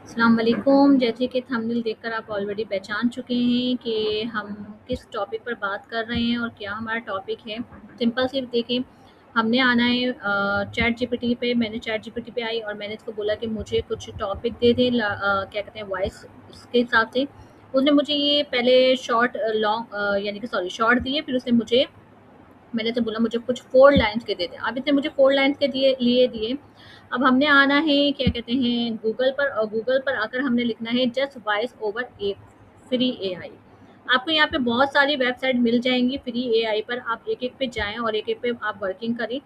अस्सलाम वालेकुम। जैसे कि थंबनेल देखकर आप ऑलरेडी पहचान चुके हैं कि हम किस टॉपिक पर बात कर रहे हैं और क्या हमारा टॉपिक है। सिंपल सी देखिए, हमने आना है चैट जीपीटी पे। मैंने चैट जीपीटी पे आई और मैंने इसको बोला कि मुझे कुछ टॉपिक दे दें, क्या कहते हैं, वॉइस के हिसाब से। उसने मुझे ये पहले शॉर्ट लॉन्ग यानी कि सॉरी शॉर्ट दिए, फिर उसने मुझे, मैंने तो बोला मुझे कुछ 4 लाइन्स के दे दें। अब इसने मुझे 4 लाइन्स के दिए। अब हमने आना है, क्या कहते हैं, गूगल पर, और गूगल पर आकर हमने लिखना है जस्ट वॉइस ओवर ए फ्री एआई। आपको यहाँ पे बहुत सारी वेबसाइट मिल जाएँगी फ्री एआई पर। आप एक-एक पे जाएँ और एक-एक पे आप वर्किंग करें,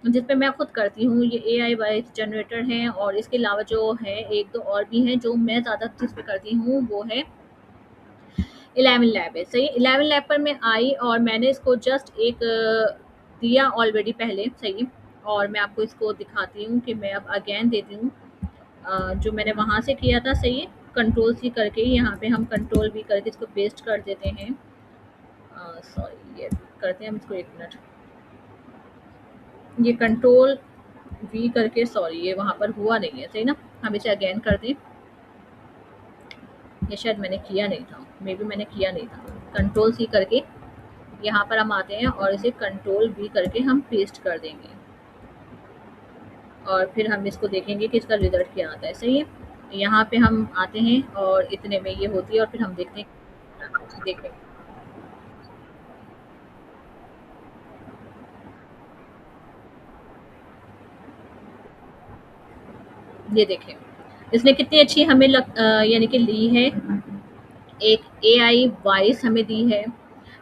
जिस पे मैं खुद करती हूँ। ये एआई वॉइस जनरेटर हैं और इसके अलावा जो है 1-2 और भी हैं, जो मैं ज़्यादा जिस पे करती हूँ वो है 11 लैब है। सही, 11 लैब पर मैं आई और मैंने इसको जस्ट एक दिया ऑलरेडी पहले, सही। और मैं आपको इसको दिखाती हूँ कि मैं अब अगेन देती हूँ जो मैंने वहाँ से किया था, सही है। कंट्रोल सी करके यहाँ पे हम कंट्रोल भी करके इसको पेस्ट कर देते हैं। सॉरी, ये करते हैं हम इसको, 1 मिनट। ये कंट्रोल वी करके, सॉरी ये वहाँ पर हुआ नहीं है, सही ना। हम इसे अगेन कर दें। ये शायद मैंने किया नहीं था, मे बी मैंने किया नहीं था। कंट्रोल सी करके यहाँ पर हम आते हैं और इसे कंट्रोल वी करके हम पेस्ट कर देंगे और फिर हम इसको देखेंगे कि इसका रिजल्ट क्या आता है, सही है। यहाँ पे हम आते हैं और इतने में ये होती है और फिर हम देखते हैं, देखें। ये देखें, इसने कितनी अच्छी हमें यानी कि ली है, एक एआई वॉइस हमें दी है।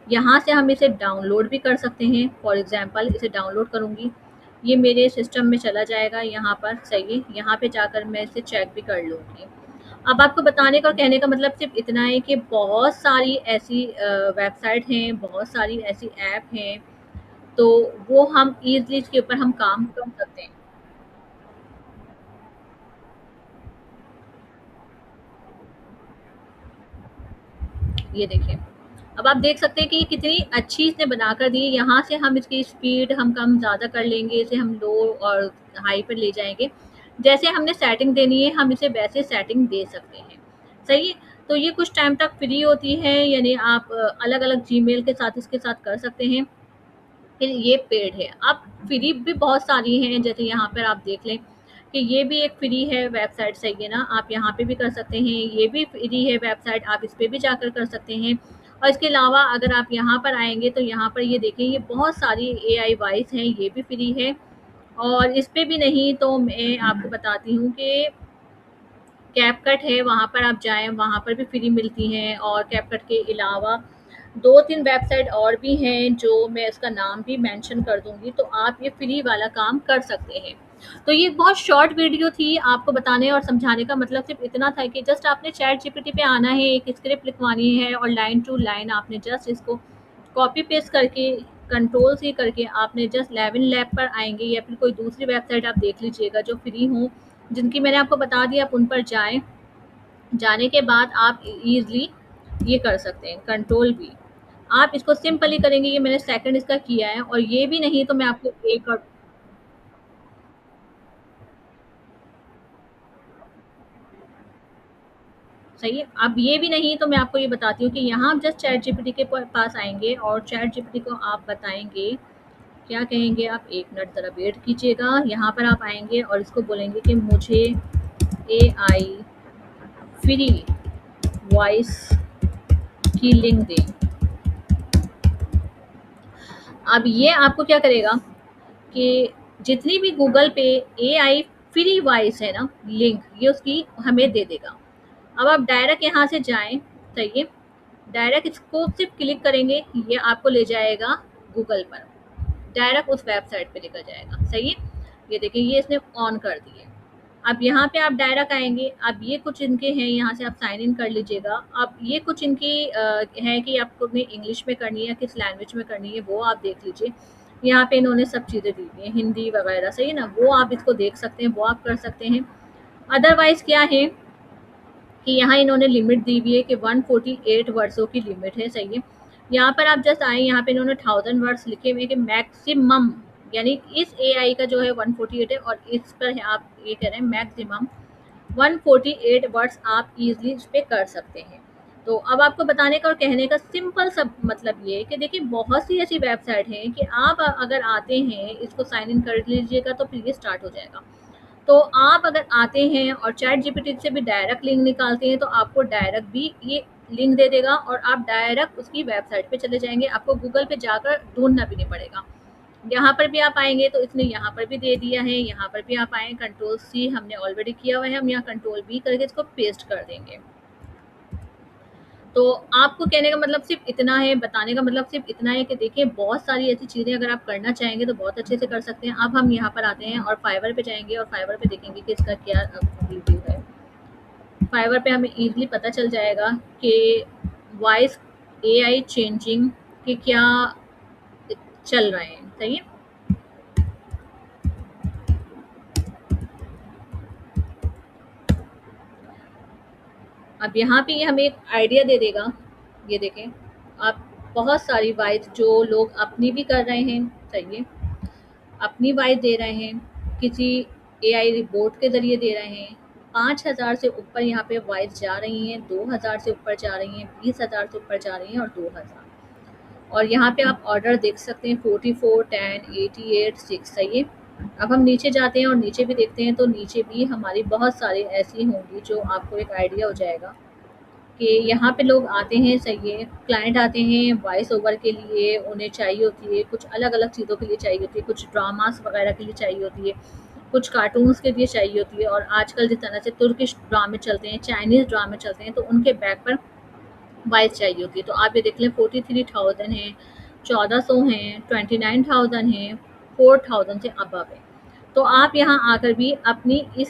यहाँ से हम इसे डाउनलोड भी कर सकते हैं। फॉर एग्जांपल इसे डाउनलोड करूँगी, ये मेरे सिस्टम में चला जाएगा यहाँ पर, सही है। यहाँ पे जाकर मैं इसे चेक भी कर लूँगी। अब आपको बताने का और कहने का मतलब सिर्फ इतना है कि बहुत सारी ऐसी वेबसाइट हैं, बहुत सारी ऐसी ऐप हैं, तो वो हम ईज़िली इसके ऊपर हम काम कर सकते हैं। ये देखिए, अब आप देख सकते हैं कि ये कितनी अच्छी इसने बनाकर दी है। यहाँ से हम इसकी स्पीड हम कम ज़्यादा कर लेंगे, इसे हम लो और हाई पर ले जाएँगे। जैसे हमने सेटिंग देनी है, हम इसे वैसे सेटिंग दे सकते हैं, सही है। तो ये कुछ टाइम तक फ्री होती है, यानी आप अलग-अलग जीमेल के साथ इसके साथ कर सकते हैं। फिर ये पेड है। अब फ्री भी बहुत सारी हैं, जैसे यहाँ पर आप देख लें कि ये भी एक फ्री है वेबसाइट, सही है ना। आप यहाँ पे भी कर सकते हैं, ये भी फ्री है वेबसाइट, आप इस पे भी जाकर कर सकते हैं। और इसके अलावा अगर आप यहाँ पर आएँगे तो यहाँ पर ये देखें, ये बहुत सारी एआई वॉइस हैं, ये भी फ्री है। और इस पे भी नहीं तो मैं आपको बताती हूँ कि कैपकट है, वहाँ पर आप जाएँ, वहाँ पर भी फ्री मिलती हैं। और कैपकट के अलावा 2-3 वेबसाइट और भी हैं, जो मैं इसका नाम भी मेंशन कर दूँगी, तो आप ये फ्री वाला काम कर सकते हैं। तो ये बहुत शॉर्ट वीडियो थी, आपको बताने और समझाने का मतलब सिर्फ़ इतना था कि जस्ट आपने चैट जीपीटी पे आना है, एक स्क्रिप्ट लिखवानी है और लाइन टू लाइन आपने जस्ट इसको कॉपी पेस्ट करके, कंट्रोल सी करके आपने जस्ट 11 लैब पर आएँगे, या फिर कोई दूसरी वेबसाइट आप देख लीजिएगा जो फ्री हो, जिनकी मैंने आपको बता दिया, आप उन पर जाएँ। जाने के बाद आप ईज़िली ये कर सकते हैं, कंट्रोल वी। आप इसको सिंपली करेंगे, ये मैंने सेकंड इसका किया है। और ये भी नहीं तो मैं आपको एक और, सही है। अब ये भी नहीं तो मैं आपको ये बताती हूँ कि यहाँ आप जस्ट चैट जीपीटी के पास आएँगे और चैट जीपीटी को आप बताएँगे, क्या कहेंगे आप, 1 मिनट ज़रा वेट कीजिएगा। यहाँ पर आप आएँगे और इसको बोलेंगे कि मुझे एआई फ्री वॉइस की लिंक दें। अब ये आपको क्या करेगा कि जितनी भी गूगल पे एआई फ्री वॉइस है ना लिंक, ये उसकी हमें दे देगा। अब आप डायरेक्ट यहाँ से जाएँ, सही है। डायरेक्ट इसको सिर्फ क्लिक करेंगे, ये आपको ले जाएगा गूगल पर, डायरेक्ट उस वेबसाइट पे लेकर जाएगा, सही है। ये देखिए, ये इसने ऑन कर दिए। अब यहाँ पे आप डायरेक्ट आएँगे, अब ये कुछ इनके हैं, यहाँ से आप साइन इन कर लीजिएगा। अब ये कुछ इनकी है कि आपको अपनी इंग्लिश में करनी है, किस लैंग्वेज में करनी है, वो आप देख लीजिए। यहाँ पे इन्होंने सब चीज़ें दी हुई हैं, हिंदी वगैरह, सही है ना, वो आप इसको देख सकते हैं, वो आप कर सकते हैं। अदरवाइज़ क्या है कि यहाँ इन्होंने लिमिट दी हुई है कि 148 वर्ड्सों की लिमिट है, सही है। यहाँ पर आप जस्ट आएँ, यहाँ पे इन्होंने 1000 वर्ड्स लिखे हुए हैं कि मैक्सिमम, यानी इस एआई का जो है 148 है और इस पर है आप ये कह रहे हैं मैक्सिमम 148 वर्ड्स आप इजीली इस पे कर सकते हैं। तो अब आपको बताने का और कहने का सिंपल सा मतलब ये है कि देखिए बहुत सी ऐसी वेबसाइट हैं कि आप अगर आते हैं इसको साइन इन कर लीजिएगा तो फिर ये स्टार्ट हो जाएगा। तो आप अगर आते हैं और चैट जीपीटी से भी डायरेक्ट लिंक निकालते हैं तो आपको डायरेक्ट भी ये लिंक दे देगा और आप डायरेक्ट उसकी वेबसाइट पे चले जाएंगे, आपको गूगल पे जाकर ढूंढना भी नहीं पड़ेगा। यहाँ पर भी आप आएंगे तो इसने यहाँ पर भी दे दिया है, यहाँ पर भी आप आए, कंट्रोल सी हमने ऑलरेडी किया हुआ है, हम यहाँ कंट्रोल बी करके इसको पेस्ट कर देंगे। तो आपको कहने का मतलब सिर्फ इतना है, बताने का मतलब सिर्फ इतना है कि देखिए बहुत सारी ऐसी चीज़ें अगर आप करना चाहेंगे तो बहुत अच्छे से कर सकते हैं। अब हम यहाँ पर आते हैं और फाइवर पे जाएंगे और फाइवर पे देखेंगे कि इसका क्या रिव्यू है। फाइवर पे हमें इजीली पता चल जाएगा कि वॉइस एआई चेंजिंग के क्या चल रहे हैं। सही है। अब यहाँ पे ये हमें एक आइडिया दे देगा। ये देखें आप, बहुत सारी वॉइस जो लोग अपनी भी कर रहे हैं, सही है, अपनी वॉइस दे रहे हैं, किसी एआई रिपोर्ट के ज़रिए दे रहे हैं। 5000 से ऊपर यहाँ पे वॉइस जा रही हैं, 2000 से ऊपर जा रही हैं, 20,000 से ऊपर जा रही हैं और 2000। और यहाँ पे आप ऑर्डर देख सकते हैं 44, 10, 88, 6। सही है। अब हम नीचे जाते हैं और नीचे भी देखते हैं तो नीचे भी हमारी बहुत सारी ऐसी होंगी जो आपको एक आइडिया हो जाएगा कि यहाँ पे लोग आते हैं। सही है, क्लाइंट आते हैं वॉइस ओवर के लिए, उन्हें चाहिए होती है कुछ अलग अलग चीज़ों के लिए चाहिए होती है, कुछ ड्रामास वगैरह के लिए चाहिए होती है, कुछ कार्टून्स के लिए चाहिए होती है। और आजकल जिस तरह से तुर्किश ड्रामे चलते हैं, चाइनीज़ ड्रामे चलते हैं, तो उनके बैक पर वॉइस चाहिए होती है। तो आप ये देख लें 43,000 हैं, 1400 हैं, 29,000 हैं, 4000 से अबव है। तो आप यहाँ आकर भी अपनी इस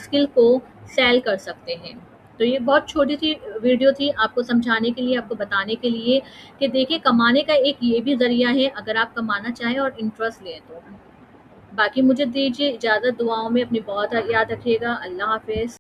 स्किल को सेल कर सकते हैं। तो ये बहुत छोटी सी वीडियो थी आपको समझाने के लिए, आपको बताने के लिए कि देखिए कमाने का एक ये भी ज़रिया है अगर आप कमाना चाहें और इंटरेस्ट लें तो। बाकी मुझे दीजिए इजाज़त, दुआओं में अपनी बहुत याद रखिएगा। अल्लाह हाफ़िज़।